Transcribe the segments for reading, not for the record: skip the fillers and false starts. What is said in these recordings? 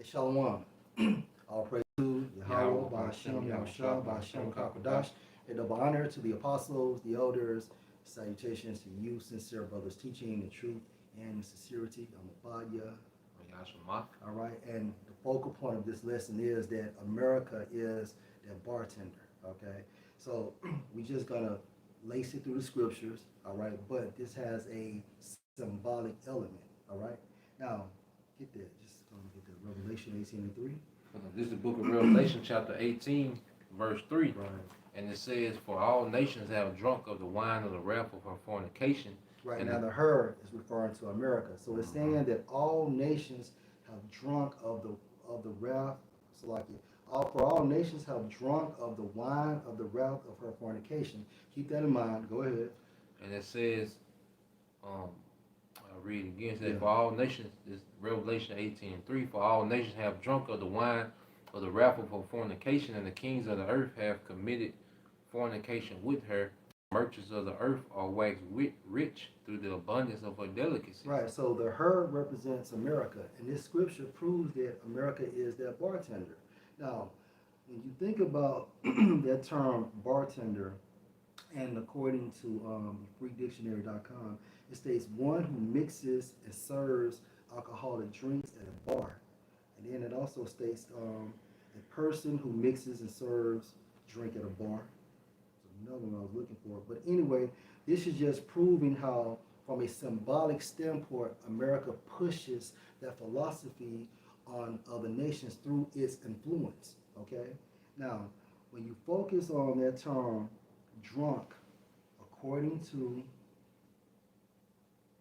Shalom. All praise to Yahweh, Ba'ashem, Yahushua, Ba'ashem, Kakodash, and double honor to the apostles, the elders, salutations to you, sincere brothers, teaching the truth and sincerity. Amabadia. All right, and the focal point of this lesson is that America is that bartender, okay? So we just gonna lace it through the scriptures, all right? But this has a symbolic element, all right? Now, get that, just gonna get that Revelation 18:3. This is the book of Revelation, chapter 18, verse 3. Right. And it says, "For all nations have drunk of the wine of the wrath of her fornication." Right, and now the her is referring to America. So it's saying that all nations have drunk of the wrath. So like for all nations have drunk of the wine of the wrath of her fornication. Keep that in mind. Go ahead. And it says, I'll read it again. It says, Yeah. "For all nations," this Revelation 18:3, "For all nations have drunk of the wine of the wrath of her fornication, and the kings of the earth have committed fornication with her. Merchants of the earth are waxed rich through the abundance of her delicacies." Right, so the her represents America, and this scripture proves that America is that bartender. Now, when you think about that term bartender, and according to freedictionary.com, it states one who mixes and serves alcoholic drinks at a bar. And then it also states a person who mixes and serves drink at a bar. Another one I was looking for. But anyway, this is just proving how, from a symbolic standpoint, America pushes that philosophy on other nations through its influence. Okay? Now, when you focus on that term drunk, according to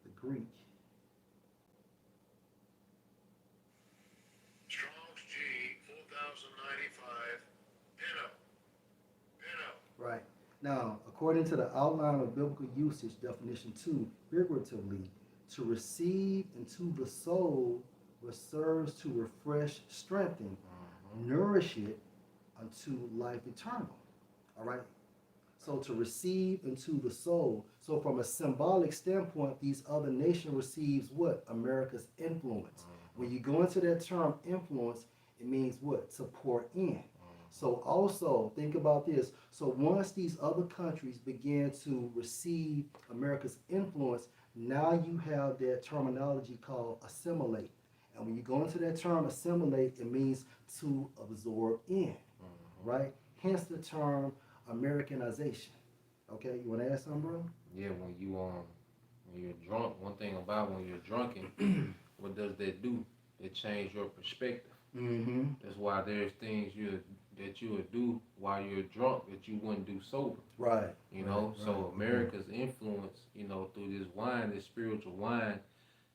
the Greek, Strong's G 4095 Pinno. right? Now, according to the outline of biblical usage, definition 2, figuratively, to receive into the soul what serves to refresh, strengthen, nourish it unto life eternal. All right? So to receive into the soul. So from a symbolic standpoint, these other nations receives what? America's influence. When you go into that term influence, it means what? To pour in. So also think about this. So once these other countries begin to receive America's influence, now you have that terminology called assimilate. And when you go into that term assimilate, it means to absorb in, right? Hence the term Americanization. Okay, you want to add something, bro? Yeah, when you're drunk, one thing about when you're drunken, what does that do? It change your perspective. Mm-hmm. That's why there's things that you would do while you're drunk that you wouldn't do sober. Right. You know, right, so America's influence, through this wine, this spiritual wine,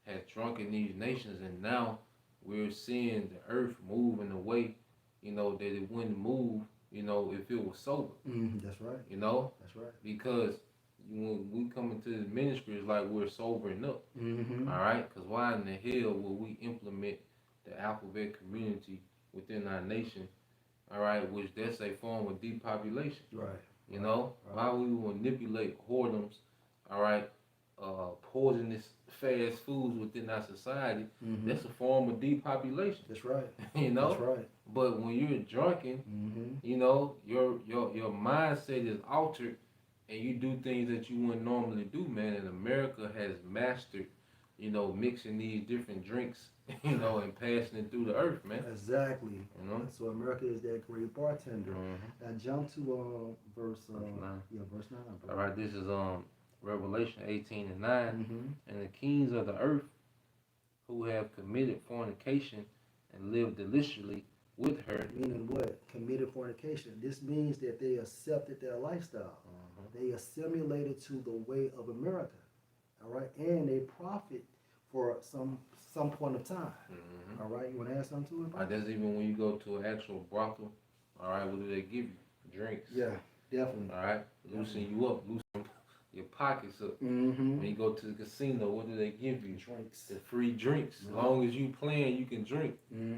has drunken these nations, and now we're seeing the earth move in a way, that it wouldn't move, if it was sober. That's right. That's right. Because when we come into the ministry, it's like we're sobering up. Mm-hmm. All right, because why in the hell will we implement the alphabet community within our nation? All right, which that's a form of depopulation. Right. Why we manipulate whoredoms, all right, poisonous fast foods within our society. That's a form of depopulation. That's right. That's right. But when you're drunken, your mindset is altered, and you do things that you wouldn't normally do, man. And America has mastered, mixing these different drinks, and passing it through the earth, man. Exactly. So America is that great bartender. Now jump to verse 9. Yeah, verse 9. Bro. All right, this is Revelation 18:9. And the kings of the earth who have committed fornication and lived deliciously with her. Meaning what? Committed fornication. This means that they accepted their lifestyle. They assimilated to the way of America. All right, and they profit for some point of time. All right, you want to add something to it? All right, that's even when you go to an actual brothel. All right, what do they give you? Drinks. Yeah, definitely. All right, loosen you up, loosen your pockets up. When you go to the casino, what do they give you? Drinks. The free drinks. As long as you playing, you can drink.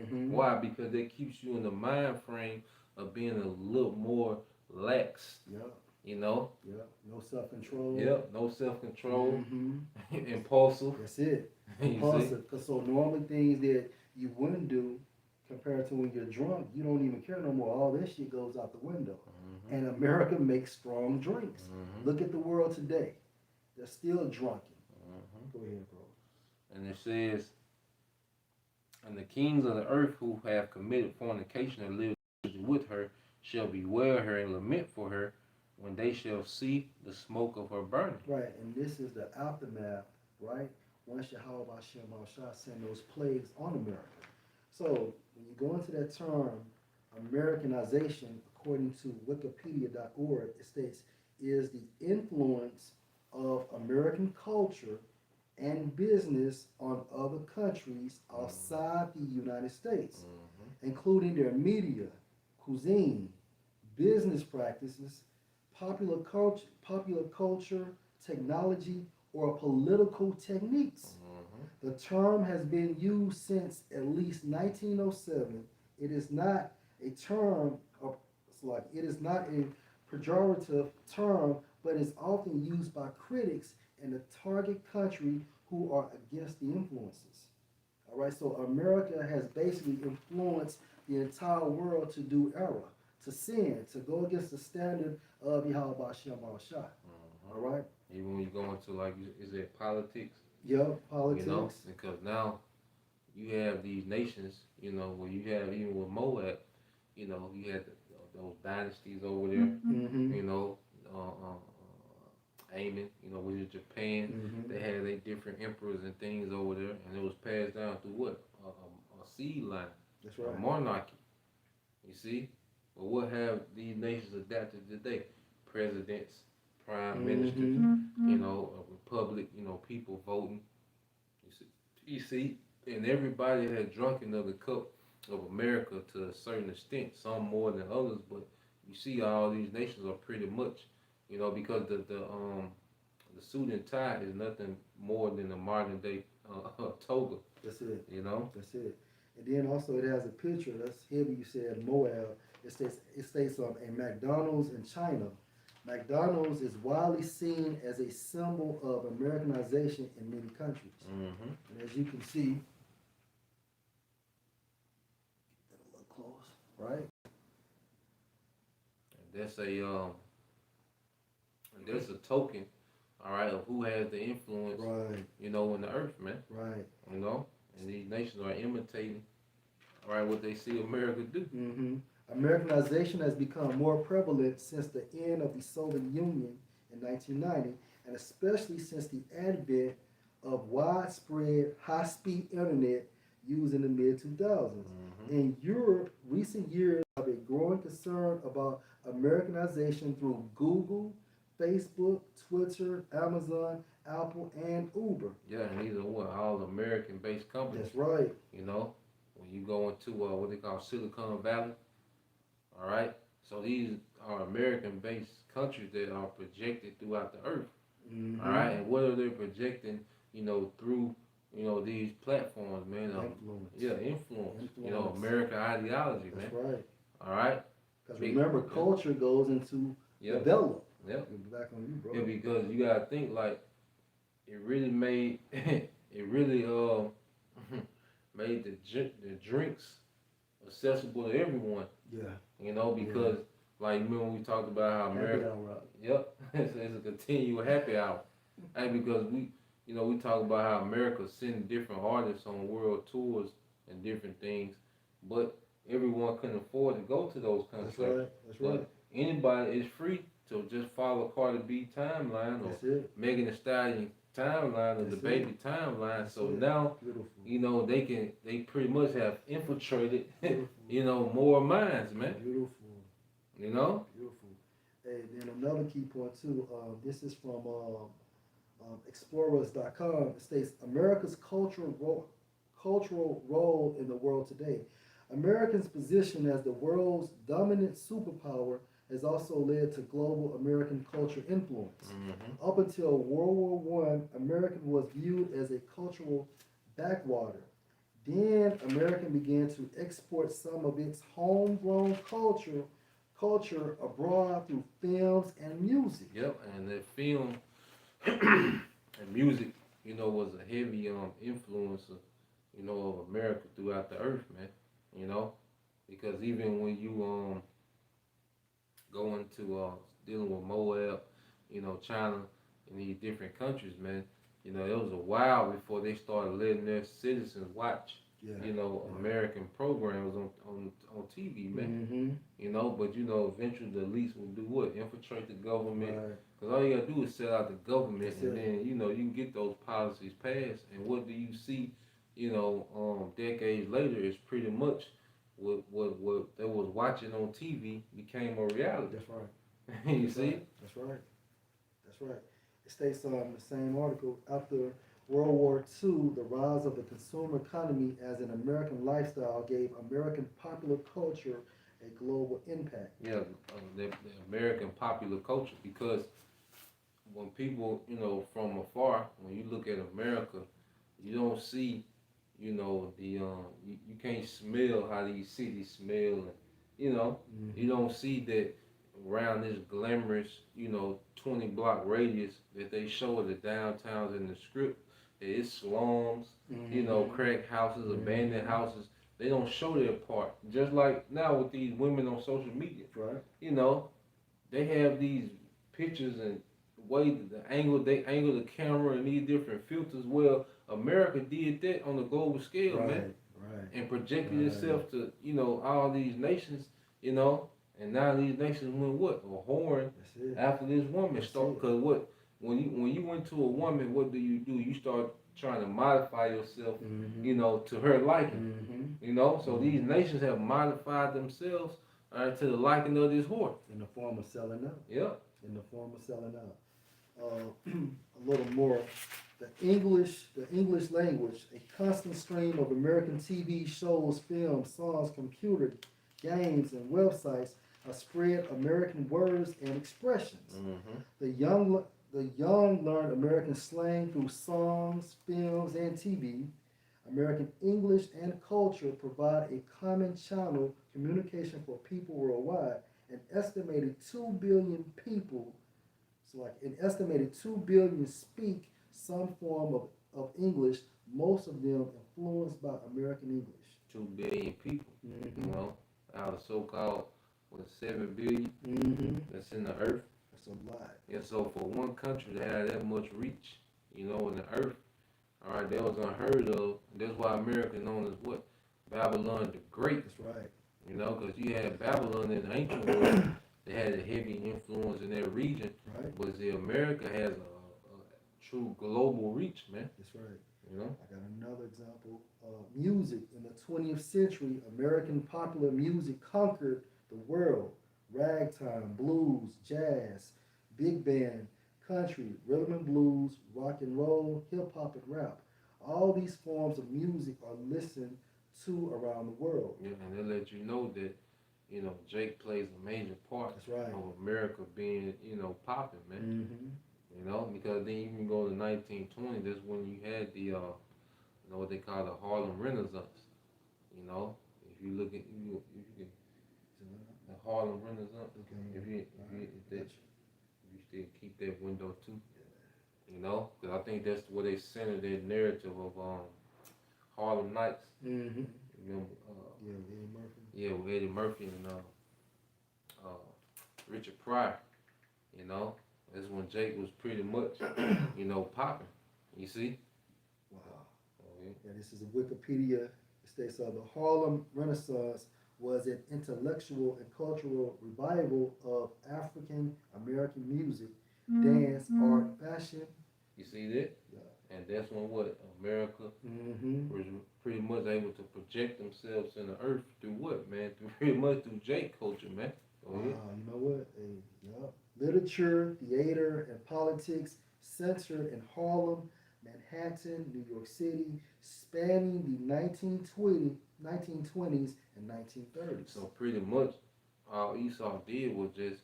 Why? Because that keeps you in the mind frame of being a little more lax. Yep. No self-control. Yep, no self-control. Impulsive. That's it. Impulsive. Because so normally things that you wouldn't do compared to when you're drunk, you don't even care no more. All this shit goes out the window. Mm-hmm. And America makes strong drinks. Mm-hmm. Look at the world today. They're still drunken. Mm-hmm. Go ahead, bro. And it says, and the kings of the earth who have committed fornication and lived with her shall bewail her and lament for her when they shall see the smoke of her burning. Right, and this is the aftermath, right? Once Yahweh Hashem Shah sent those plagues on America. So when you go into that term, Americanization, according to Wikipedia.org, it states is the influence of American culture and business on other countries outside the United States, including their media, cuisine, business practices, popular culture, technology, or political techniques. The term has been used since at least 1907. It is not a term of, it is not a pejorative term, but is often used by critics in the target country who are against the influences. All right, so America has basically influenced the entire world to do error, to sin, to go against the standard of Yahweh Hashem Shah. All right? Even when you go into, like, is it politics? Yep, politics. You know, because now you have these nations, you know, where you have, even with Moab, you know, you had those dynasties over there, Mm-hmm. you know, Amen, you know, which is Japan. Mm-hmm. They had their different emperors and things over there, and it was passed down through what? A seed line. That's right. A monarchy. You see? But what have these nations adapted today? Presidents, prime ministers, you know, a republic, you know, people voting. You see, and everybody had drunken of the cup of America to a certain extent, some more than others, but you see all these nations are pretty much, you know, because the suit and tie is nothing more than a modern day toga. That's it. You know? That's it. And then also it has a picture, that's heavy, you said Moab. It states a McDonald's in China. McDonald's is widely seen as a symbol of Americanization in many countries. And as you can see, get that a little close, right? There's a token, all right, of who has the influence, right, you know, in the earth, man. Right. You know, and these nations are imitating, all right, what they see America do. Mm-hmm. Americanization has become more prevalent since the end of the Soviet Union in 1990, and especially since the advent of widespread high-speed internet used in the mid-2000s. In Europe, recent years have a growing concern about Americanization through Google, Facebook, Twitter, Amazon, Apple, and Uber. Yeah, and these are all American-based companies. That's right. You know, when you go into what they call Silicon Valley, all right. So these are American-based countries that are projected throughout the earth. All right, and what are they projecting? You know, through these platforms, man. Influence. Yeah, influence. You know, American ideology, man. That's right. All right. Because remember, culture goes into develop. Yep. Back on you, bro. Yeah, because you gotta think like it really made it really made the drinks accessible to everyone. Yeah. You know, because like remember when we talked about how America. Happy hour. Yep. It's a continual happy hour. And because we talk about how America sending different artists on world tours and different things, but everyone couldn't afford to go to those countries. That's right. That's right. Anybody is free to just follow Cardi B timeline or Megan Thee Stallion timeline or the baby timeline. So now, you know, they pretty much have infiltrated, you know, more minds, man. Beautiful. You know? Beautiful. Hey, then another key point too, this is from explorers.com. It states America's cultural role in the world today. Americans' position as the world's dominant superpower has also led to global American culture influence. Up until World War I, America was viewed as a cultural backwater. Then America began to export some of its homegrown culture abroad through films and music. Yep, and the film and music, you know, was a heavy influencer, you know, of America throughout the earth, man. you know, because even when you go into dealing with Moab, China and these different countries, man, it was a while before they started letting their citizens watch, Yeah. American programs on TV, man. Mm-hmm. But eventually the elites will do what? Infiltrate the government. Right. Because all you gotta do is sell out the government, That's and it. then you can get those policies passed. And what do you see? Decades later, is pretty much what they was watching on TV became a reality. That's right. You That's see? right. That's right. That's right. It states in the same article, after World War II, the rise of the consumer economy as an American lifestyle gave American popular culture a global impact. Yeah, the American popular culture. Because when people, from afar, when you look at America, you don't see, you can't smell how these cities smell, and you Mm-hmm. don't see that around this glamorous, 20-block radius that they show of the downtowns in the script. That it's slums, Mm-hmm. crack houses, abandoned Mm-hmm. houses. They don't show their part. Just like now with these women on social media, Right. you know, they have these pictures and way they angle the camera and these different filters. Well, America did that on a global scale, man, Right. Right. and projected Right. itself to all these nations, and now these nations went what a whoring That's it. after this woman That's start. it. Cause what when you went to a woman, what do? You start trying to modify yourself, Mm-hmm. to her liking. Mm-hmm. So these Mm-hmm. nations have modified themselves to the liking of this whore. In the form of selling out. Yep. In the form of selling out. A little more. The English language, a constant stream of American TV shows, films, songs, computer games, and websites have spread American words and expressions. Mm-hmm. The young learn American slang through songs, films, and TV. American English and culture provide a common channel communication for people worldwide. An estimated 2 billion people, so like an estimated 2 billion speak some form of English, most of them influenced by American English. 2 billion people, Mm-hmm. out of so-called 7 billion Mm-hmm. that's in the earth. That's a lot. Yeah, so for one country to have that much reach, in the earth, all right, that was unheard of. That's why America is known as what? Babylon the Great. That's right. Because you had Babylon in the ancient world, they had a heavy influence in that region, Right. but see, America has a true global reach, man. That's right. You know? I got another example. Music in the 20th century, American popular music conquered the world. Ragtime, blues, jazz, big band, country, rhythm and blues, rock and roll, hip hop, and rap. All these forms of music are listened to around the world. Yeah, and they let you know that, Jake plays a major part That's right. of America being, popping, man. Mm-hmm. Because then you can go to 1920. That's when you had the, what they call the Harlem Renaissance. If you look at if you can, the Harlem Renaissance. Okay. If you still keep that window too, because I think that's where they centered their narrative of Harlem Nights. Mm-hmm. Remember, Yeah, Eddie Murphy. yeah, with Eddie Murphy and Richard Pryor. That's when Jake was pretty much, popping. You see? Wow. Oh, Yeah, this is a Wikipedia. It states the Harlem Renaissance was an intellectual and cultural revival of African American music, dance, art, fashion. you see that? Yeah. And that's when what America Mm-hmm. was pretty much able to project themselves in the earth through what, man? Pretty much through Jake culture, man. Go ahead. You know what? Literature, theater, and politics centered in Harlem, Manhattan, New York City, spanning the 1920s and 1930s. So pretty much all Esau did was just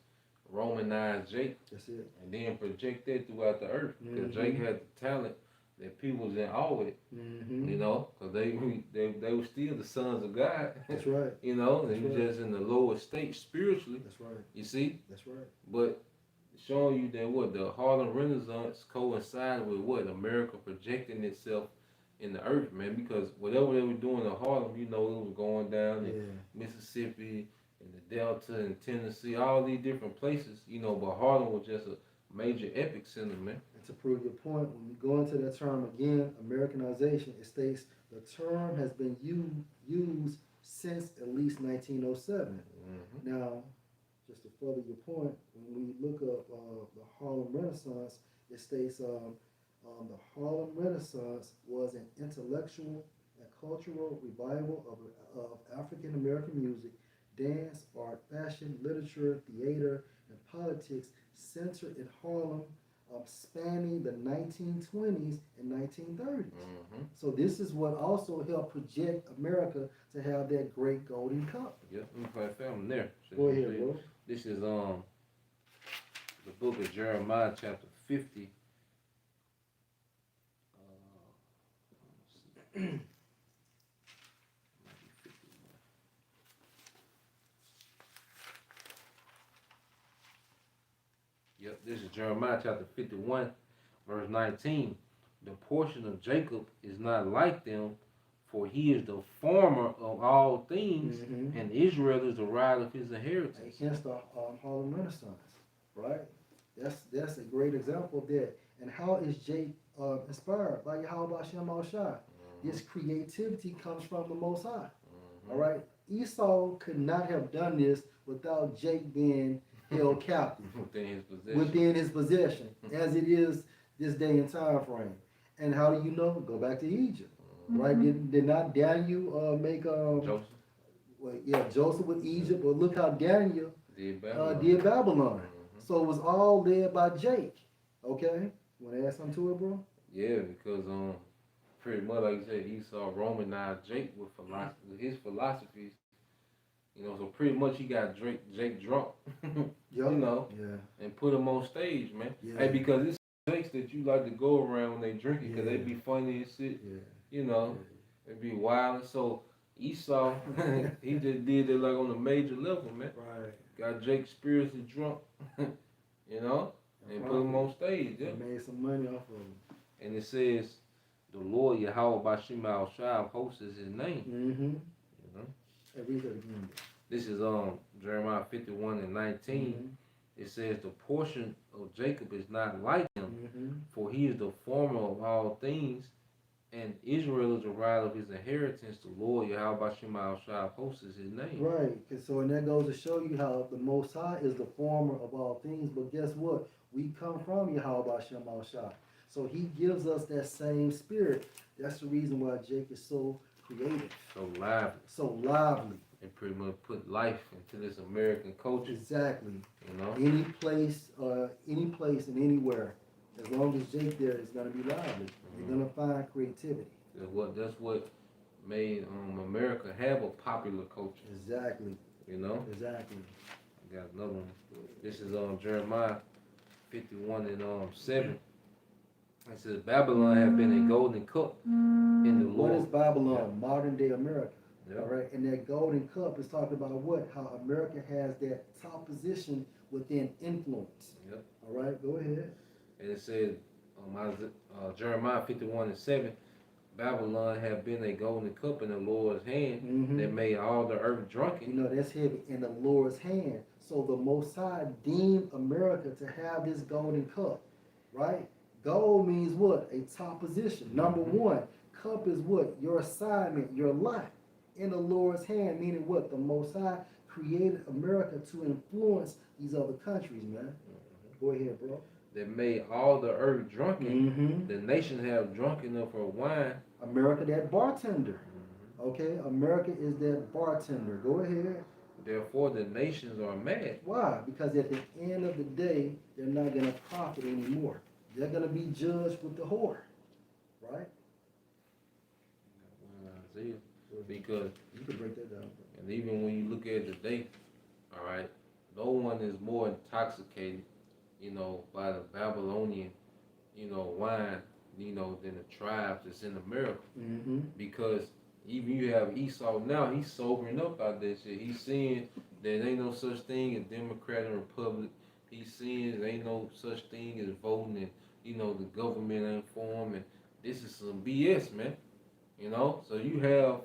Romanize Jake That's it. and then project that throughout the earth. Because Jake had the talent that people was in awe with, Mm-hmm. because they were still the sons of God. That's right. They That's were right. just in the lower state spiritually. That's right. You see? That's right. But showing you that what the Harlem Renaissance coincided with what America projecting itself in the earth, man, because whatever they were doing in Harlem, you know, it was going down in Mississippi, in the Delta, in Tennessee, all these different places, you know, but Harlem was just a major epic center, man. And to prove your point, when you go into that term again, Americanization, it states the term has been used since at least 1907. Mm-hmm. Now, just to further your point, when we look up the Harlem Renaissance, it states the Harlem Renaissance was an intellectual and cultural revival of African American music, dance, art, fashion, literature, theater, and politics centered in Harlem, spanning the 1920s and 1930s. Mm-hmm. So this is what also helped project America to have that great golden cup. Yeah, let me find them there. Go ahead, bro. This is the book of Jeremiah, chapter 50. Yep, this is Jeremiah chapter 51, verse 19. The portion of Jacob is not like them, for he is the former of all things, and Israel is the right of his inheritance. Hence the Harlem Renaissance, right? That's a great example of that. And how is Jake inspired? By Yahweh Hashem Al Shai. This creativity comes from the Most High. All right? Esau could not have done this without Jake being held captive within his possession, as it is this day and time frame. And how do you know? Go back to Egypt, right? Did not Daniel make Joseph? Well, yeah, Joseph with Egypt, but look how Daniel Did Babylon. Did Babylon. So it was all led by Jake. Okay, want to add something to it, bro? Yeah, because pretty much like you said, Esau Romanized Jake with his philosophies. You know, so pretty much he got Jake drunk, you know, and put him on stage, man. Hey, because it's Jakes that you like to go around when they drink it, because they be funny and shit, you know, they be wild. So Esau, he just did it like on a major level, man. Right. Got Jake spiritually drunk, you know, and put him on stage. Yeah. Made some money off of him. And it says, the Lord Yahweh Bashim Al Shai hosts is his name. You know. Hey, read that again. This is Jeremiah 51 and 19. It says the portion of Jacob is not like him, for he is the former of all things, and Israel is the right of his inheritance. The Lord Yahweh Bashim Al Shai hosts is his name. Right. And that goes to show you how the Most High is the former of all things. But guess what? We come from Yahweh Bashim Al Shai. So he gives us that same spirit. That's the reason why Jake is so creative. So lively. And pretty much put life into this American culture. Exactly. You know? Any place and anywhere, as long as Jake there, it's gonna be lively. You're gonna find creativity. That's what made America have a popular culture. Exactly. You know? Exactly. I got another one. This is Jeremiah 51 and 7. It says Babylon have been a golden cup in the Lord. What is Babylon? Modern day America. Yep. All right, and that golden cup is talking about what? How America has that top position within influence. Yep. All right, go ahead. And it said, Jeremiah 51 and 7, Babylon have been a golden cup in the Lord's hand that made all the earth drunken. You know, that's heavy, in the Lord's hand. So the Most High deemed America to have this golden cup, right? Gold means what? A top position. Number one, cup is what? Your assignment, your life. In the Lord's hand, meaning what? The Most High created America to influence these other countries, man. Go ahead, bro. That made all the earth drunken. The nation have drunk enough for wine. America, that bartender. Okay, America is that bartender. Go ahead. Therefore, the nations are mad. Why? Because at the end of the day, they're not going to profit anymore. They're going to be judged with the whore, right? Isaiah. Because you can break that down. And even when you look at it today, all right, no one is more intoxicated, you know, by the Babylonian, you know, wine, you know, than the tribes that's in America. Because even you have Esau now, he's sobering up out that shit. He's seeing there ain't no such thing as Democrat and Republic. He's seeing there ain't no such thing as voting, and you know the government ain't formed, and this is some BS, man. You know, so you have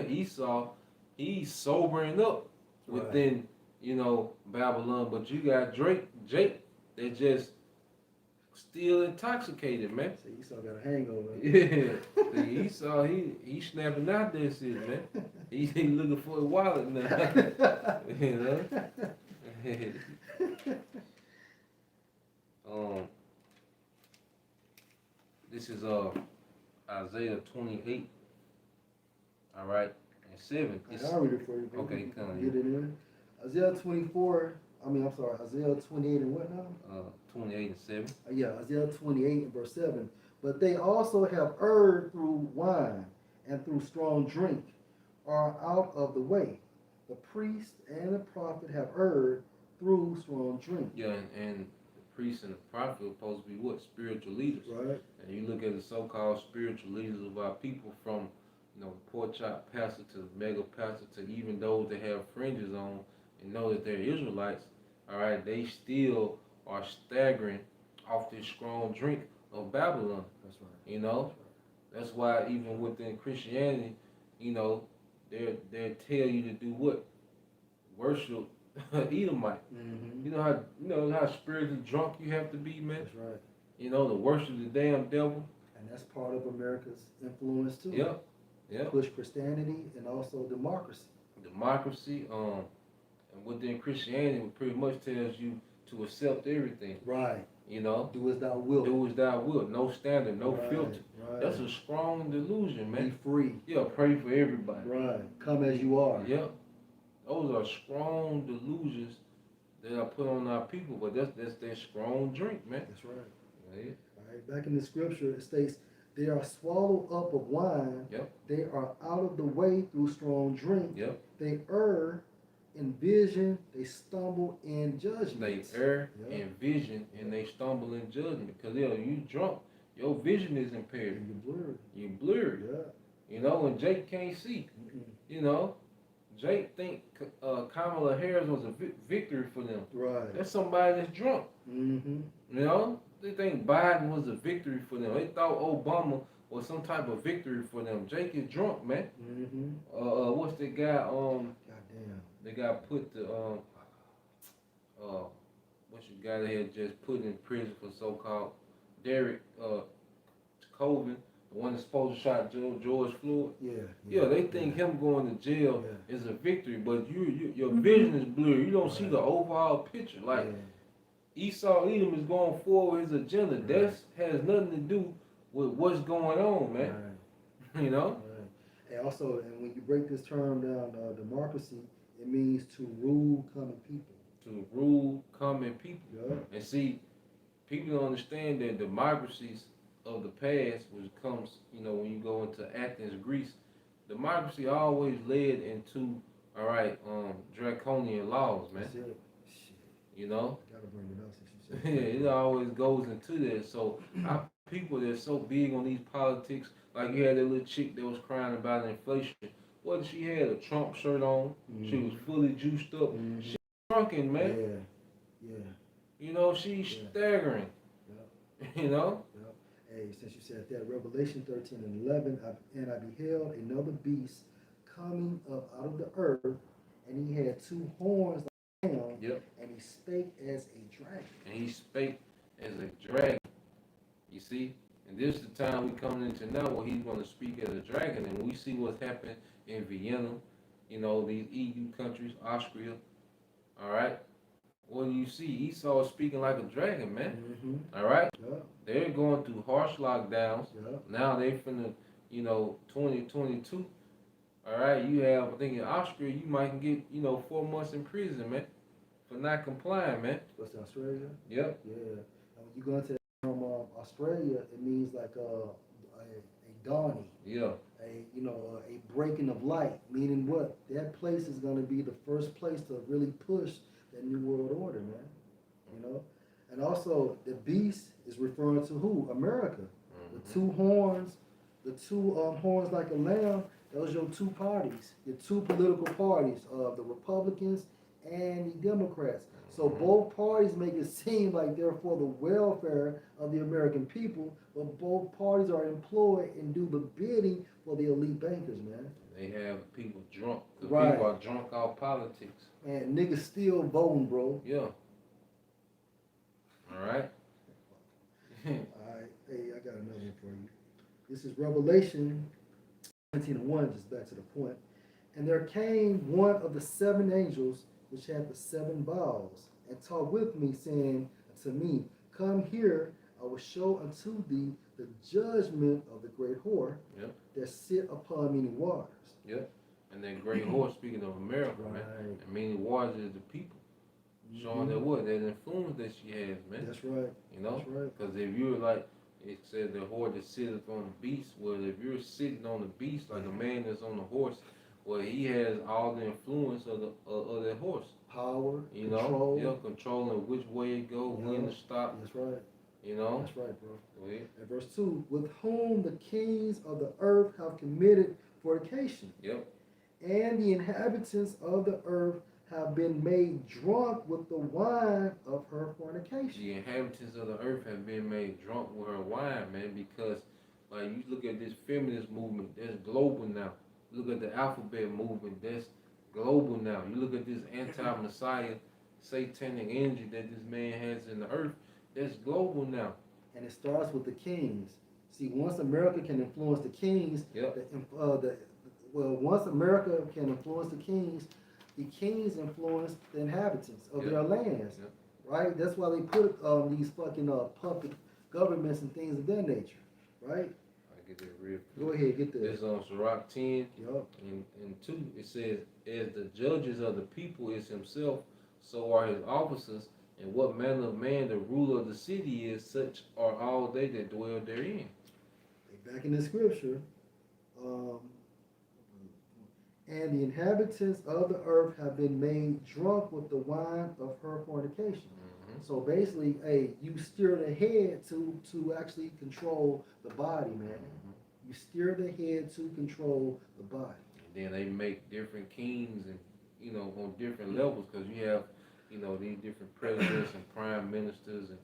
Esau, he's sobering up within, you know, Babylon, but you got Jake, that just still intoxicated, man. So Esau got a hangover. Yeah, see, Esau, he snapping out this shit, man. He looking for a wallet now, you know. um, this is Isaiah 28, all right, and 7. I'll read it for you. Okay, come on. Get it in. Isaiah 24. Isaiah 28 and what now? 28 and 7. Yeah, Isaiah 28 and verse 7. But they also have erred through wine and through strong drink, are out of the way. The priest and the prophet have erred through strong drink. Yeah, and the priest and the prophet are supposed to be what? Spiritual leaders. Right. And you look at the so-called spiritual leaders of our people, from, you know, pork chop pastor to the mega pastor to even those that have fringes on and know that they're Israelites, all right, they still are staggering off this strong drink of Babylon. That's right. You know, that's why even within Christianity, you know, they tell you to do what? Worship Edomite. Mm-hmm. You know how spiritually drunk you have to be, man. That's right. You know, to worship the damn devil. And that's part of America's influence too. Yep. Yep. Push Christianity and also democracy. Democracy. And within Christianity, it pretty much tells you to accept everything. Right. You know, Do as thou wilt. do as thou wilt. No standard, no Right, filter. Right. That's a strong delusion, man. Be free. Yeah, pray for everybody. Right. Come as you are. Yep. Those are strong delusions that are put on our people, but that's their strong drink, man. That's right. Yeah. All right. Back in the scripture, it states, they are swallowed up of wine. Yep. They are out of the way through strong drink. Yep. They err in vision. They stumble in judgment. They err in vision and they stumble in judgment. Because you drunk, your vision is impaired. And you're blurred. You blurred. Yeah. You know, and Jake can't see. Mm-mm. You know, Jake think Kamala Harris was a victory for them. Right. That's somebody that's drunk. Mm-hmm. You know, they think Biden was a victory for them. They thought Obama was some type of victory for them. Jake is drunk, man. Mm-hmm. What's the guy? Goddamn. The guy put the what's the guy that had just put in prison for so-called Derek Colvin, the one that's supposed to shot George Floyd. Yeah. They think him going to jail Yeah. is a victory, but your vision is blurry. You don't see the overall picture. Like Esau Edom is going forward with his agenda. Right. That has nothing to do with what's going on, man. Right. You know? Right. And also, and when you break this term down, democracy, it means to rule common people. To rule common people. Yeah. And see, people don't understand that democracies of the past, which comes, you know, when you go into Athens, Greece, democracy always led into, draconian laws, man. That's it. Shit. You know? I gotta bring it up since Yeah, you said it always goes into that. So our people that's so big on these politics, like you had that little chick that was crying about inflation. What she had? A Trump shirt on. Mm-hmm. She was fully juiced up. Mm-hmm. She drunken, man. Yeah. You know, she's staggering. Yeah. You know? Hey, since you said that, Revelation 13 and 11, and I beheld another beast coming up out of the earth, and he had two horns like a lamb, and he spake as a dragon. And he spake as a dragon. You see? And this is the time we coming into now where he's going to speak as a dragon. And we see what's happened in Vienna, you know, these EU countries, Austria. All right? What do you see? Esau is speaking like a dragon, man. Mm-hmm. All right? Yeah. They're going through harsh lockdowns. Yeah. Now they finna, 2022. All right? You have, I think in Austria, you might get, 4 months in prison, man, for not complying, man. What's that, Australia? Yep. Yeah. And when you go into Australia, it means like a dawning. Yeah. A breaking of light, meaning what? That place is going to be the first place to really push that new world order, man. And also the beast is referring to who? America. Mm-hmm. The two horns, horns like a lamb. Those are your two parties, your two political parties, the Republicans and the Democrats. So Mhm. both parties make it seem like they're for the welfare of the American people, but both parties are employed and do the bidding for the elite bankers, man. They have people drunk. The people Right. are drunk off politics. And niggas still voting, bro. Yeah. All right. Alright, hey, I got another one for you. This is Revelation 17:1, just back to the point. And there came one of the seven angels which had the seven vials, and talked with me, saying unto me, Come here, I will show unto thee the judgment of the great whore Yep. that sit upon many waters. Yep. And that great horse, speaking of America, man, Right. and many waters is the people. Showing that what? That influence that she has, man. That's right. You know? That's right. Because if you're like, it said the horse that sitteth on the beast, well, if you're sitting on the beast like a man that's on the horse, well, he has all the influence of that horse. Power, You control. know? Yeah, controlling which way it go, when to stop. That's right. You know? That's right, bro. Go ahead. And verse 2, with whom the kings of the earth have committed fornication. Yep. And the inhabitants of the earth have been made drunk with the wine of her fornication. The inhabitants of the earth have been made drunk with her wine, man, because like you look at this feminist movement, that's global now. Look at the alphabet movement, that's global now. You look at this anti-Messiah satanic energy that this man has in the earth, that's global now. And it starts with the kings. See, once America can influence the kings, Yep. once America can influence the kings influence the inhabitants of Yep. their lands, Yep. right? That's why they put these fucking puppet governments and things of that nature, right? I get that real quick. Go ahead, get This that. on Sirach 10 Yup. and 2, it says, as the judges of the people is himself, so are his officers, and what manner of man the ruler of the city is, such are all they that dwell therein. Back in the scripture, and the inhabitants of the earth have been made drunk with the wine of her fornication. Mm-hmm. So basically, hey, you steer the head to actually control the body, man. Mm-hmm. You steer the head to control the body. And then they make different kings and, you know, on different levels, because you have, you know, these different presidents and prime ministers and,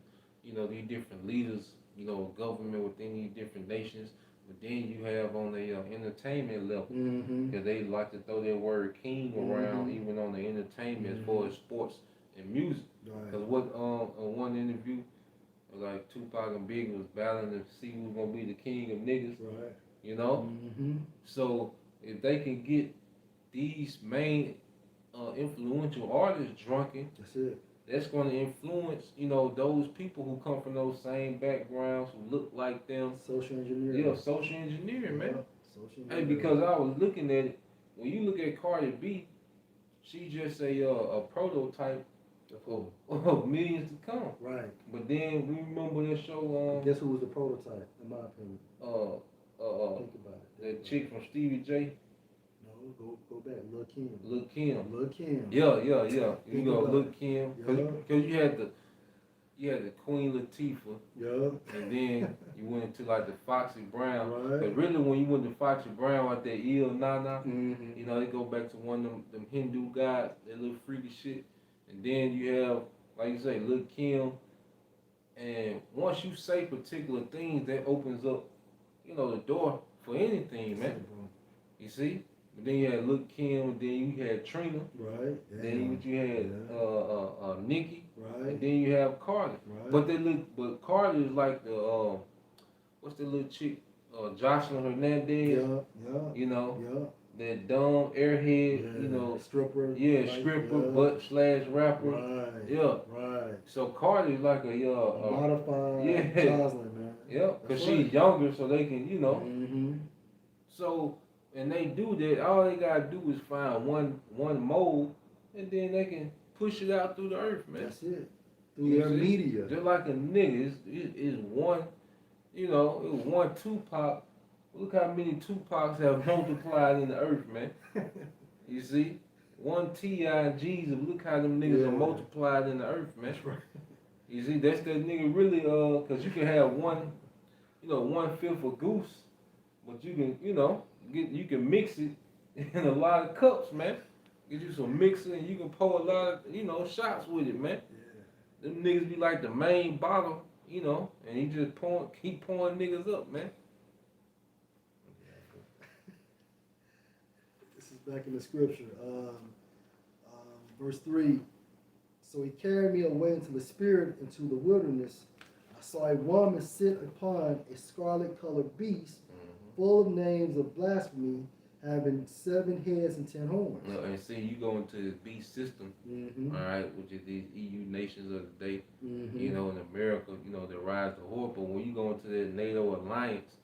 you know, these different leaders, you know, government within these different nations. But then you have on the entertainment level, Mm-hmm. because they like to throw their word king around, Mhm. even on the entertainment as far as sports and music. Because Right. what on one interview, like Tupac and Big was battling to see who's gonna be the king of niggas, Right. you know. Mm-hmm. So if they can get these main influential artists drunken, That's it. that's going to influence, you know, those people who come from those same backgrounds, who look like them. Social engineering. Yeah, social engineering, man. Social Hey, engineering. because I was looking at it, when you look at Cardi B, she just a prototype of millions to come. Right. But then we remember that show, Guess who was the prototype, in my opinion? Think about it. that chick from Stevie J, No, go back. Lil' Kim. Lil' Kim. Lil' Kim. Yeah. You Think know, about Lil' it. Kim, Yeah. because you had the Queen Latifah, Yeah. and then you went into like the Foxy Brown. Right. But really, when you went to Foxy Brown, like that Il Nana, Mm-hmm. you know, they go back to one of them Hindu gods, that little freaky shit. And then you have, like you say, Lil' Kim. And once you say particular things, that opens up, you know, the door for anything, man. You see? But then you had Lil' Kim, then you had Trina, Right. then you had Nicki, Right. and then you have Cardi. Right. But Cardi is like the what's the little chick? Jocelyn Hernandez. Yeah. You know, Yeah. that dumb airhead. Yeah. You know, Stripper. yeah, like, stripper, yeah. but/rapper. Right. Yeah. Right. So Cardi is like a Modified yeah. Jocelyn, man. yeah, That's because right. she's younger, so they can, you know. Mm-hmm. So, and they do that. All they gotta do is find one mold, and then they can push it out through the earth, man. That's it. Through You their see? media. Just like a nigga, it's one, you know, it was one Tupac. Look how many Tupacs have multiplied in the earth, man. You see? One T.I. and Jesus, look how them niggas Yeah. are multiplied in the earth, man. That's right. You see, that's that nigga really, cause you can have one, you know, 1/5 of goose, but you can, you know, you can mix it in a lot of cups, man. Get you some mixer and you can pour a lot of, shots with it, man. Yeah. Them niggas be like the main bottle, and he just keep pouring niggas up, man. This is back in the scripture. Verse 3. So he carried me away into the spirit into the wilderness. I saw a woman sit upon a scarlet colored beast, full of names of blasphemy, having 7 heads and 10 horns. And see, you go into the beast system, all right, which is these EU nations of the day, in America, they rise to horror. But when you go into the NATO alliance,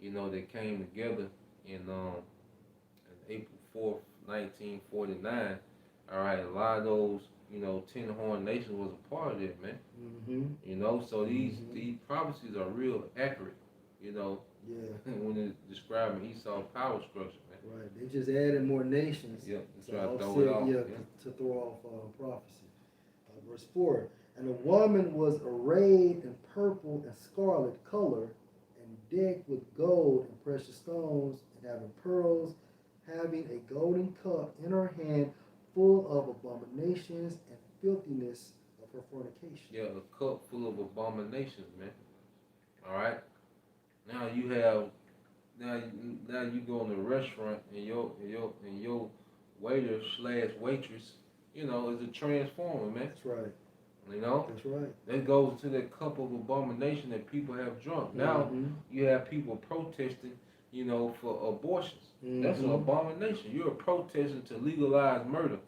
they came together in April 4th, 1949. All right, a lot of those, 10 horn nations was a part of it, man. So these prophecies are real accurate, when it's describing Esau's power structure, man. Right, they just added more nations. Yep, to try to offset, throw it off. to throw off prophecy. Verse 4. And the woman was arrayed in purple and scarlet color, and decked with gold and precious stones, and having pearls, having a golden cup in her hand, full of abominations and filthiness of her fornication. Yeah, a cup full of abominations, man. All right. Now you have, now you go in the restaurant and your waiter / waitress, is a transformer, man. That's right. That's right. That goes to that cup of abomination that people have drunk. Now you have people protesting, for abortions. That's an abomination. You're protesting to legalize murder.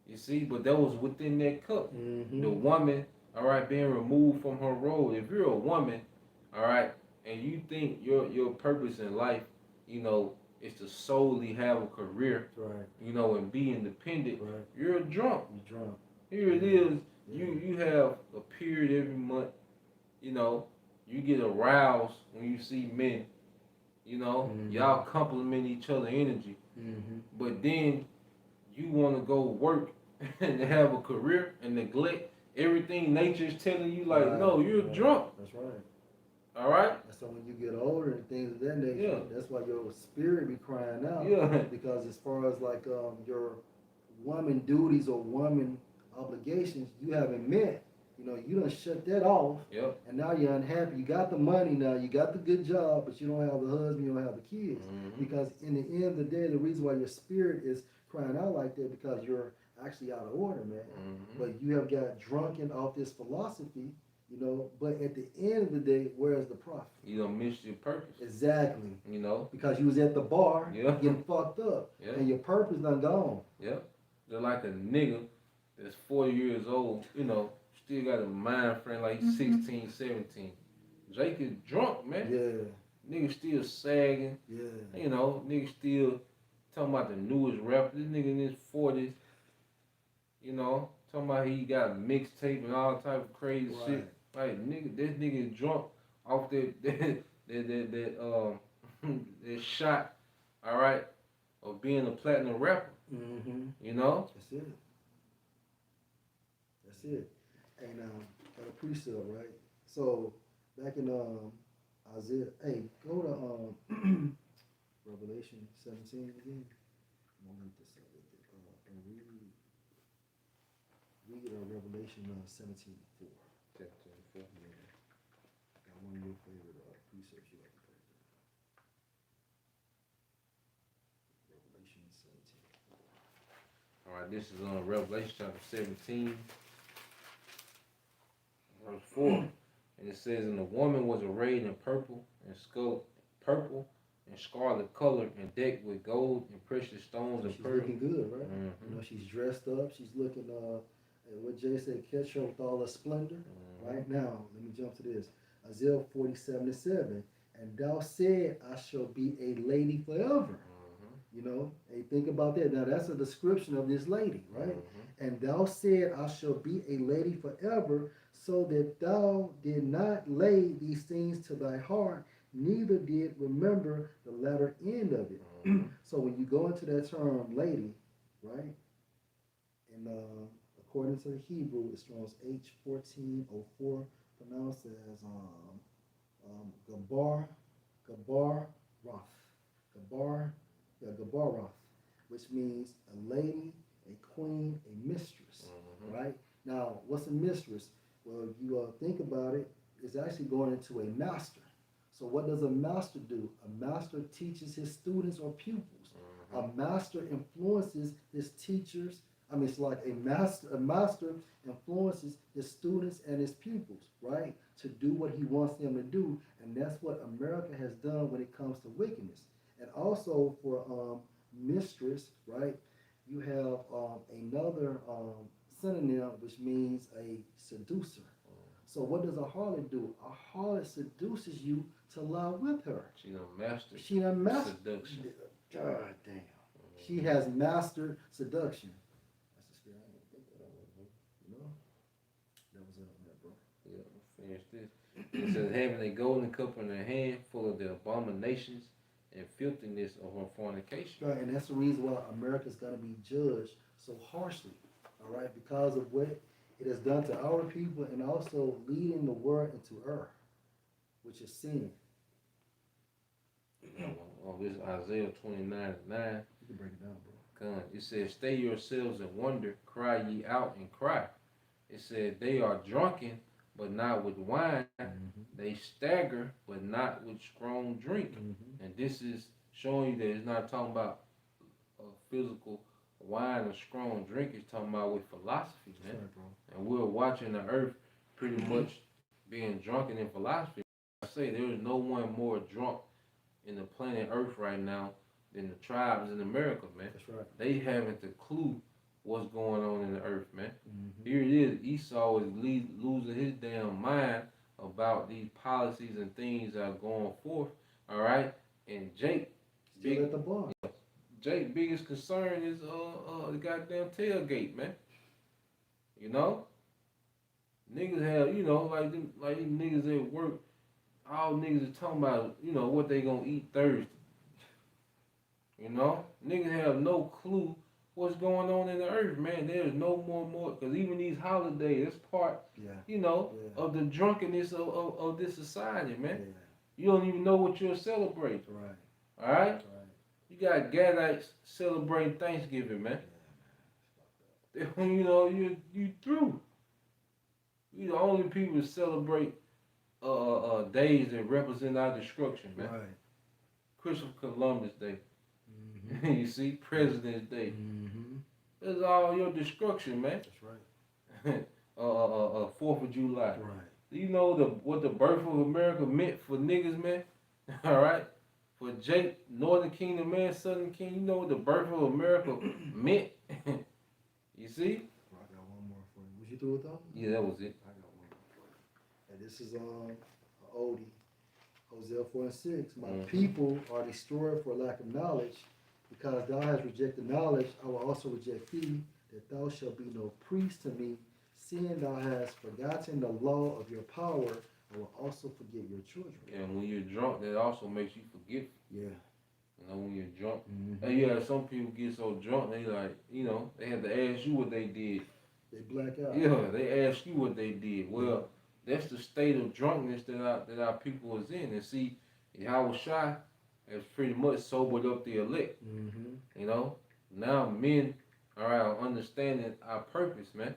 You see, but that was within that cup. The woman, all right, being removed from her role. If you're a woman, all right, and you think your purpose in life, is to solely have a career, right, and be independent, right, you're drunk. You're drunk. Here it is. You have a period every month. You get aroused when you see men. Y'all compliment each other energy. But then you want to go work and have a career and neglect everything nature's telling you. Like, right, no, you're drunk. That's right. All right. So when you get older and things of that nature, that's why your spirit be crying out. Yeah. Because as far as like your woman duties or woman obligations, you haven't met. You done shut that off. Yep. And now you're unhappy. You got the money now. You got the good job, but you don't have the husband. You don't have the kids. Because in the end of the day, the reason why your spirit is crying out like that because you're actually out of order, man. But you have got drunken off this philosophy. But at the end of the day, where's the profit? You don't miss your purpose. Exactly. Because you was at the bar getting fucked up. And your purpose done gone. Yep. They're like a nigga that's 40 years old, still got a mind frame like he's 16, 17. Jake is drunk, man. Yeah. Nigga still sagging. Yeah. Nigga still talking about the newest rapper. This nigga in his 40s, talking about he got a mixtape and all type of crazy shit. Like, this nigga is drunk off that shot, all right, of being a platinum rapper. That's it. That's it. And got a precept, right? So back in Isaiah, hey, go to Revelation 17 again. I'm gonna link this up with it. And read Revelation 17:4. 17:4. Yeah. Got one of your favorite precepts you like to pray. Revelation 17:4. All right, this is on Revelation chapter 17, verse 4. And it says, and the woman was arrayed in purple and scarlet color and decked with gold and precious stones and pearls. She's looking good, right? She's dressed up. She's looking, what Jay said, catch her with all her splendor. Right now, let me jump to this. Isaiah 47:7. And thou said, I shall be a lady forever. Hey, think about that. Now, that's a description of this lady, right? And thou said, I shall be a lady forever, so that thou did not lay these things to thy heart, neither did remember the latter end of it. So when you go into that term lady, right? And according to the Hebrew, it's Strong's H1404, pronounced as Gabar Roth. Gabaroth. which means a lady, a queen, a mistress, right? Now, what's a mistress? Well, you think about it, it's actually going into a master. So, what does a master do? A master teaches his students or pupils. A master influences his teachers. I mean, it's like a master influences his students and his pupils, right? To do what he wants them to do. And that's what America has done when it comes to wickedness. And also for mistress, right? You have another synonym which means a seducer. So what does a harlot do? A harlot seduces you to lie with her. She done mastered She done mastered seduction. God damn. She has mastered seduction. That's the spirit. I didn't think that was. You know? That was it on that, bro. Yeah, we'll finish this. It says, having a golden cup in her hand full of the abominations and filthiness of her fornication. Right, and that's the reason why America's gonna be judged so harshly. All right, because of what it has done to our people and also leading the world into error, which is sin. This Isaiah 29:9. You can break it down, bro. It says, stay yourselves and wonder, cry ye out and cry. It said, they are drunken, but not with wine. They stagger, but not with strong drink. And this is showing you that it's not talking about physical wine or strong drink. It's talking about with philosophy, man. Right, bro. And we're watching the earth pretty much being drunken in philosophy. I say there is no one more drunk in the planet Earth right now than the tribes in America, man. That's right. They haven't a clue what's going on in the earth, man. Here it is. Esau is losing his damn mind about these policies and things that are going forth. All right, and Jake, Still at the bar. Jake's biggest concern is the goddamn tailgate, man. You know, niggas have like these niggas at work. All niggas is talking about what they gonna eat Thursday. You know, niggas have no clue what's going on in the earth, man. There's no more, because even these holidays, it's part, of the drunkenness of this society, man. Yeah. You don't even know what you're celebrating. Right. All right? Right. You got Gadites celebrating Thanksgiving, man. Yeah, man. When you through. You the only people that celebrate days that represent our destruction, man. Right. Christopher Columbus Day. You see, President's Day. That's all your destruction, man. That's right. 4th of July. Right. Do you know what the birth of America meant for niggas, man? All right? For Jake, Northern Kingdom, man, Southern Kingdom, you know what the birth of America meant? You see? Well, I got one more for you. Was you through with that? Yeah, that was it. I got one more for you. And this is an oldie. Hosea 4:6. My people are destroyed for lack of knowledge. Because thou hast rejected knowledge, I will also reject thee, that thou shalt be no priest to me. Seeing thou hast forgotten the law of your power, I will also forget your children. And when you're drunk, that also makes you forget. Yeah. You know, when you're drunk. And yeah, some people get so drunk, they like, they have to ask you what they did. They black out. Yeah, they ask you what they did. Well, that's the state of drunkenness that our people is in. And see, Yahweh Shai has pretty much sobered up the elect. You know, now men are understanding our purpose, man.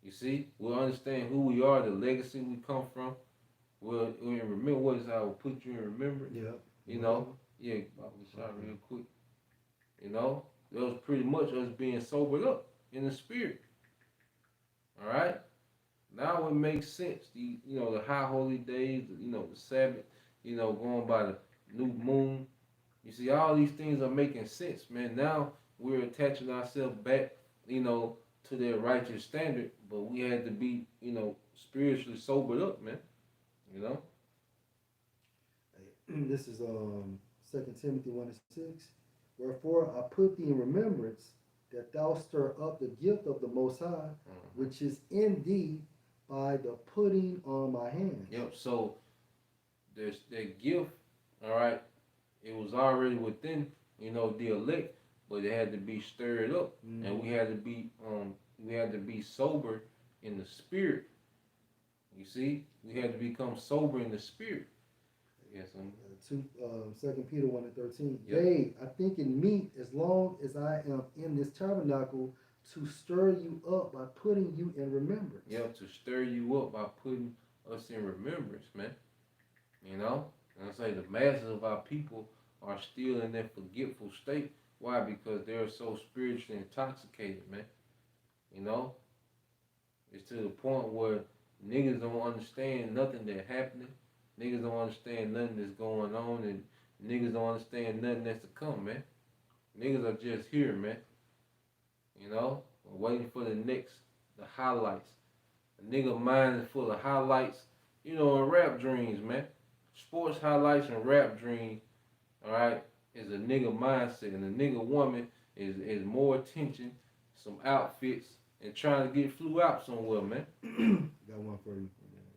You see, we'll understand who we are, the legacy we come from. We'll remember what is I will put you in remembrance. Yeah. You know, I'll be sorry real quick. You know, that was pretty much us being sobered up in the spirit. All right. Now it makes sense. The high holy days, the Sabbath, going by the new moon. You see, all these things are making sense, man. Now we're attaching ourselves back, to their righteous standard, but we had to be, spiritually sobered up, man. You know? This is 2 Timothy 1:6. Wherefore I put thee in remembrance that thou stir up the gift of the Most High, which is in thee by the putting on my hands. Yep, so there's that gift, all right, it was already within, the elect, but it had to be stirred up, and we had to be sober in the spirit. You see, we had to become sober in the spirit. Yes, Second Peter 1:13. Yep. Yea, I think it meet as long as I am in this tabernacle to stir you up by putting you in remembrance. Yeah, to stir you up by putting us in remembrance, man. You know? And I say the masses of our people are still in that forgetful state. Why? Because they're so spiritually intoxicated, man. You know? It's to the point where niggas don't understand nothing that's happening. Niggas don't understand nothing that's going on, and niggas don't understand nothing that's to come, man. Niggas are just here, man. You know, waiting for the highlights. A nigga mind is full of highlights, you know, and rap dreams, man. Sports highlights and rap dreams, all right, is a nigga mindset, and a nigga woman is more attention, some outfits, and trying to get flew out somewhere, man. Got one for you.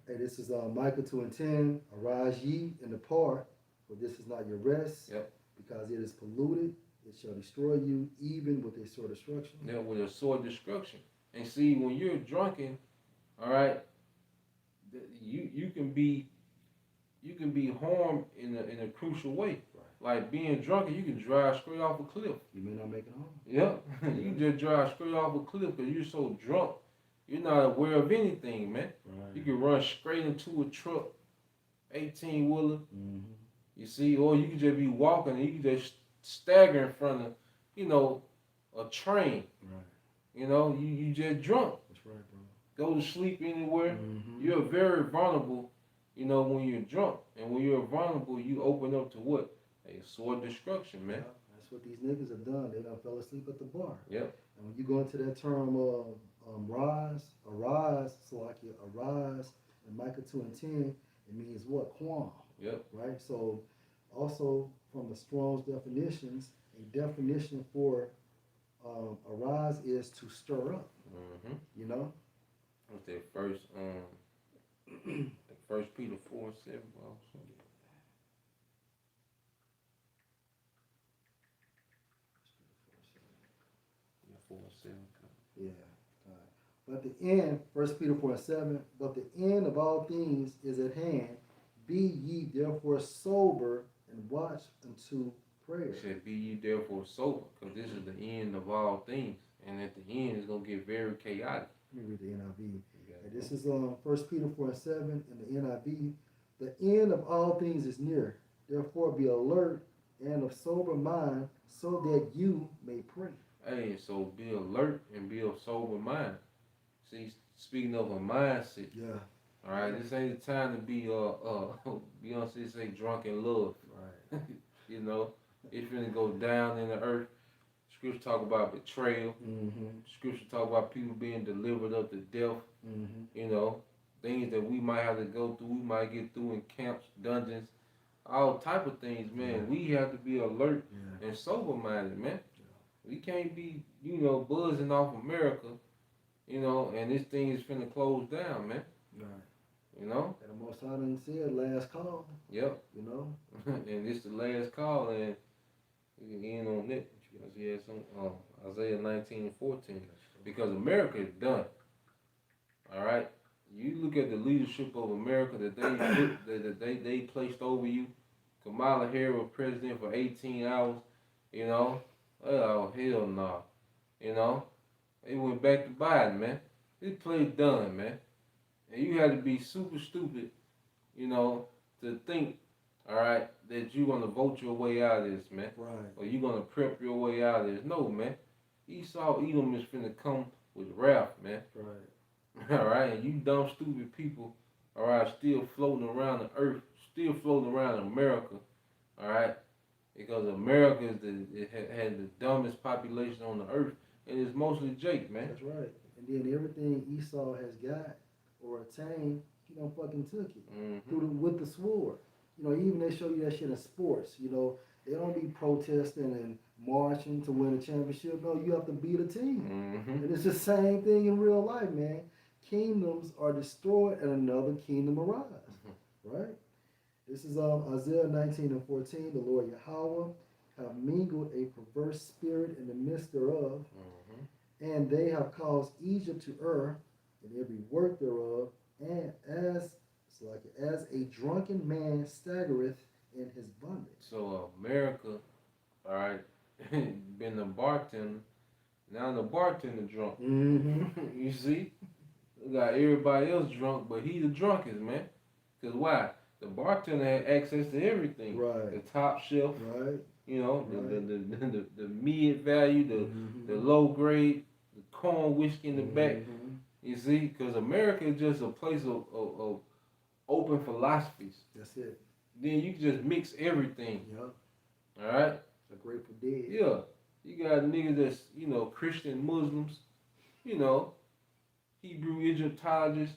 Hey, this is Micah 2:10. Arise ye and depart, for this is not your rest. Yep. Because it is polluted, it shall destroy you, even with a sore destruction. Yeah, with a sore destruction. And see, when you're drunken, all right, you can be harmed in a crucial way. Right. Like being drunken, you can drive straight off a cliff. You may not make it home. Yep. You can just drive straight off a cliff because you're so drunk. You're not aware of anything, man. Right. You can run straight into a truck, 18-wheeler. Mm-hmm. You see, or you can just be walking and you can just stagger in front of, you know, a train. Right. You know, you just drunk. That's right, bro. Go to sleep anywhere. Mm-hmm. You're very vulnerable, you know, when you're drunk. And when you're vulnerable, you open up to what? A sore destruction, man. Yeah, that's what these niggas have done. They done fell asleep at the bar. Yep. And when you go into that term arise, in Micah 2:10, it means what? Quam. Yep. Right? So also from the Strong's definitions, a definition for arise is to stir up. Mm-hmm. You know? What's that first, First Peter 4:7 also? Yeah, 4:7. Yeah. But the end, 1 Peter 4:7, but the end of all things is at hand. Be ye therefore sober and watch unto prayer. It said, be ye therefore sober, because this is the end of all things. And at the end, it's going to get very chaotic. Let me read the NIV. This is 1 Peter 4:7 in the NIV. The end of all things is near. Therefore be alert and of sober mind so that you may pray. Hey, so be alert and be of sober mind. See, speaking of a mindset, Yeah. all right, this ain't the time to be Beyonce say drunk in love. Right. You know, it's finna go down in the earth. Scripture talk about betrayal. Mm-hmm. Scripture talk about people being delivered up to death. Mm-hmm. You know, things that we might have to go through. We might get through in camps, dungeons, all type of things, man. Yeah. We have to be alert Yeah. and sober minded, man. Yeah. We can't be, you know, buzzing off America, you know, and this thing is finna close down, man. Right. You know? And the Most High done said last call. Yep. You know? And this the last call, and we can end on that. Because he had some Isaiah 19:14. Because America is done. All right? You look at the leadership of America that they placed over you. Kamala Harris was president for 18 hours, you know? Oh, hell no. You know? They went back to Biden, man. This place done, man. And you had to be super stupid, you know, to think, all right, that you're going to vote your way out of this, man. Right. Or you're going to prep your way out of this. No, man. Esau Edom is finna come with wrath, man. Right. All right? And you dumb, stupid people, all right, still floating around the earth, still floating around America, all right? Because America has the dumbest population on the earth, and it's mostly Jake, man. That's right. And then everything Esau has got or attained, he done fucking took it. Mm-hmm. With the sword. You know, even they show you that shit in sports. You know, they don't be protesting and marching to win a championship. No, you have to beat a team. Mm-hmm. And it's the same thing in real life, man. Kingdoms are destroyed and another kingdom arise. Mm-hmm. Right? This is Isaiah 19:14. The Lord Yahweh have mingled a perverse spirit in the midst thereof, and they have caused Egypt to err in every work thereof, and as So like as a drunken man staggereth in his vomit. So America, all right, been the bartender. Now the bartender drunk. Mm-hmm. You see, we got everybody else drunk, but he the drunkest, man. Cause why? The bartender had access to everything. Right. The top shelf. Right. You know, Right. the mid value, the low grade, the corn whiskey in the back. Mm-hmm. You see, because America is just a place of open philosophies. That's it. Then you can just mix everything. Yep. All right. A Grateful Dead. Yeah. You got niggas that's Christian Muslims. You know, Hebrew Egyptologists.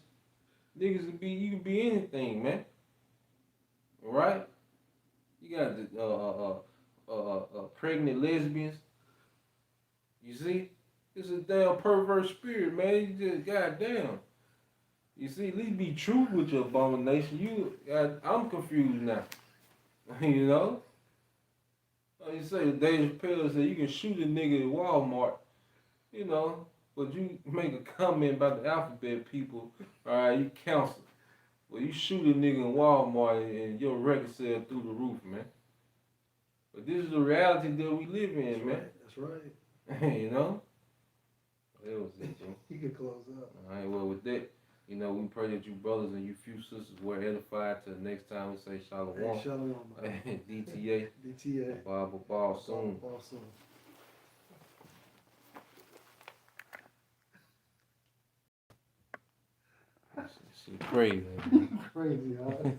Niggas you can be anything, man. All right. You got the pregnant lesbians. You see, it's a damn perverse spirit, man. You just goddamn. You see, at least be true with your abomination. I'm confused now. You know? Like you say, Dave Chappelle said you can shoot a nigga at Walmart, you know, but you make a comment about the alphabet people, alright, you counsel. Well, you shoot a nigga in Walmart and your record sale through the roof, man. But this is the reality that we live in, That's man. right. That's right. You know? That was it, bro. You can close up. Alright, well, with that, we pray that you brothers and you few sisters were edified. Till next time we say shalom. Hey, shalom. DTA. DTA. Bible ball soon. Ball soon. She crazy. Crazy, huh?